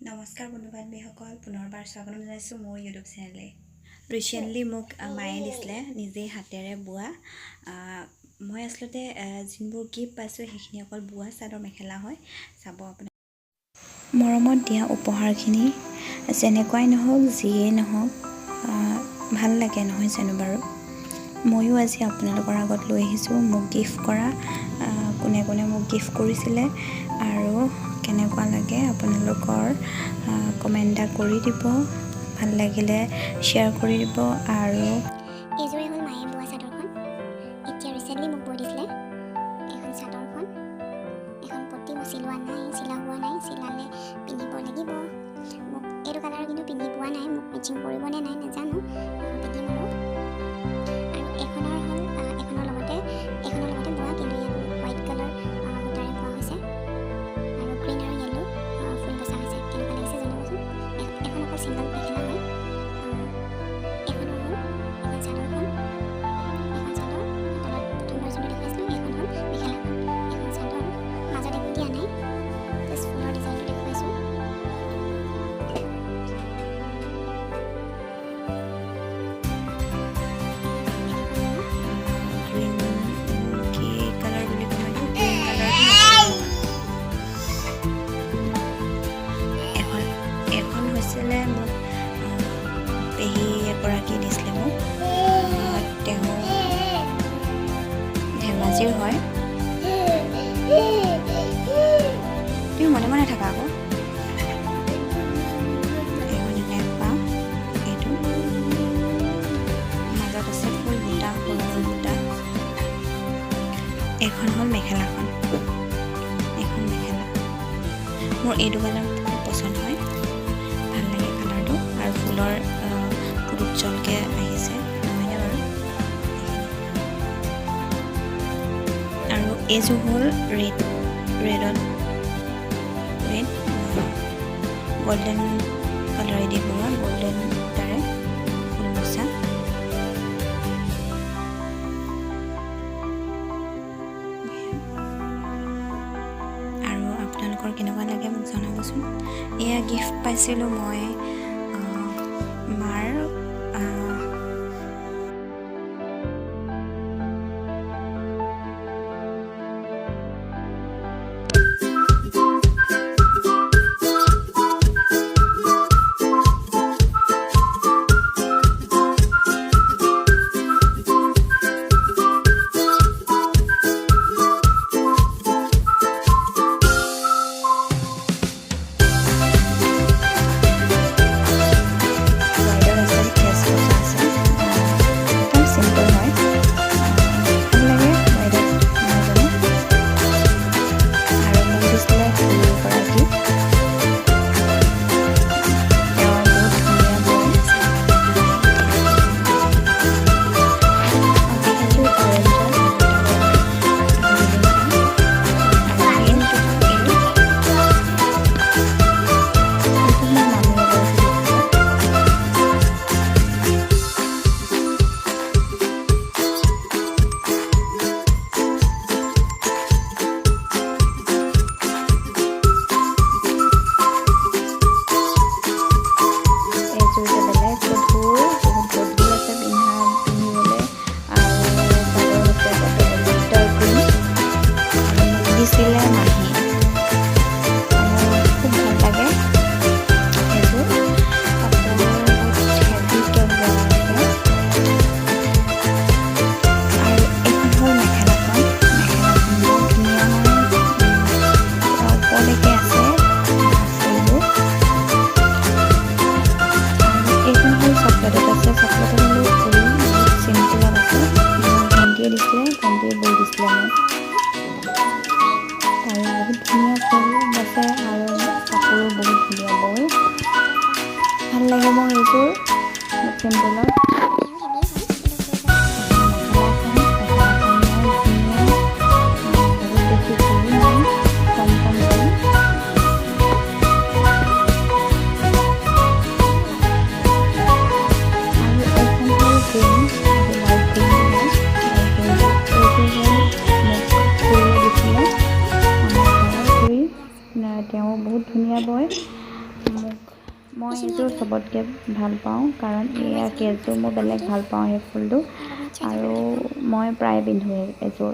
নমস্কাৰ বন্ধু-বান্ধৱীসকল, পুনৰবাৰ স্বাগতম জনাইছোঁ মোৰ ইউটিউব চেনেলে। ৰিচেণ্টলি মোক মায়ে দিছিলে নিজেই হাতেৰে বোৱা। মই আচলতে যোনবোৰ গিফ্ট পাইছোঁ সেইখিনি অকল বোৱা চাদৰ মেখেলা হয়। চাব আপোনাৰ মৰমত দিয়া উপহাৰখিনি যেনেকুৱাই নহওক যিয়েই নহওক ভাল লাগে নহয় জানো বাৰু। ময়ো আজি আপোনালোকৰ আগত লৈ আহিছোঁ মোক গিফ্ট কৰা, কোনে কোনে মোক গিফ্ট কৰিছিলে আৰু কেনেকুৱা লাগে আপোনালোকৰ কমেণ্ট এটা কৰি দিব। ভাল লাগিলে শ্বেয়াৰ কৰি দিব। আৰু এইযোৰে হ'ল মায়ে বোৱা চাদৰখন। এতিয়া ৰিচেণ্টলি মোক বৈ দিছিলে এখন চাদৰখন। এখন পটি মই চিলোৱা নাই, চিলা হোৱা নাই, চিলালে পিন্ধিব লাগিব। মোক এইটো কালাৰ কিন্তু পিন্ধি পোৱা নাই, মোক মেচিং কৰিবনে নাই নাজানো, পিন্ধিম আৰু এইখনৰ হ'ল এইখনৰ লগতে বোৱা, কিন্তু ইয়াত হোৱাইট কালাৰ সূতাৰে বোৱা হৈছে আৰু গ্ৰীণ আৰু য়েল্লো ফুল বচা হৈছে। কেনেকুৱা লাগিছে জনাবচোন। এখন অকল ছিংগল মেখেলা হয়। এইখনৰ হ'ল এখন চাদৰখন, এখন চাদৰ তলত প্ৰথমবাৰ যোনটো দেখুৱাইছিলোঁ এইখন হ'ল মেখেলাখন। এখন চাদৰ মাজত একো দিয়া নাই, জাষ্ট ফুলৰ ডিজাইনটো দেখুৱাইছোঁ। মোক পেহী এগৰাকী দিছিলে মোক। তেওঁ ধেমাজিৰ হয়। তুমি মনে মনে থাকা আকৌ। এখন নেপা এইটো মাজত আছে ফুল বুটা, ফুলৰ বুটা। এখন হ'ল মেখেলাখন। এখন মেখেলা মোৰ এইটো কালাৰ খুব পচন্দ হয়, ভাল লাগে কালাৰটো আৰু ফুলৰ উজ্জ্বলকৈ আহিছে নহয়নে বাৰু। আৰু এইযোৰ হ'ল ৰেড গল্ডেন কালাৰেদি বোৱা, গল্ডেন তাৰে ফুল বচা। আৰু আপোনালোকৰ কেনেকুৱা লাগে মোক জনাবচোন। এয়া গিফ্ট পাইছিলোঁ মই মাৰ দিছিলে মাহী। খুব ভাল লাগে সেইযোৰ কাপোৰ, বহুত হেভিকৈ বোৱা আছে। আৰু এইখন হ'ল মেখেলাখন। বহুত ধুনীয়া হয়, ওপৰলৈকে আছে ফুলবোৰ। আৰু এইখন হ'ল চকলেটত আছে, চকলেটত হ'লেও ফুল বহুত চিম্পুলত আছে। ভণ্টিয়ে দিছিলে, ভণ্টিয়ে বৈ দিছিলে মোক। আৰু বহুত ধুনীয়া ফুল আছে আৰু কাপোৰো বহুত ধুনীয়া বৈ। ভাল লাগে মোৰ এইযোৰ চিম্পুলত। তেওঁ বহুত ধুনীয়া বয়। মই এইযোৰ চবতকৈ ভাল পাওঁ কাৰণ এয়া কেছযোৰ মই বেলেগ ভাল পাওঁ সেই ফুলটো আৰু মই প্ৰায় পিন্ধোঁ এযোৰ।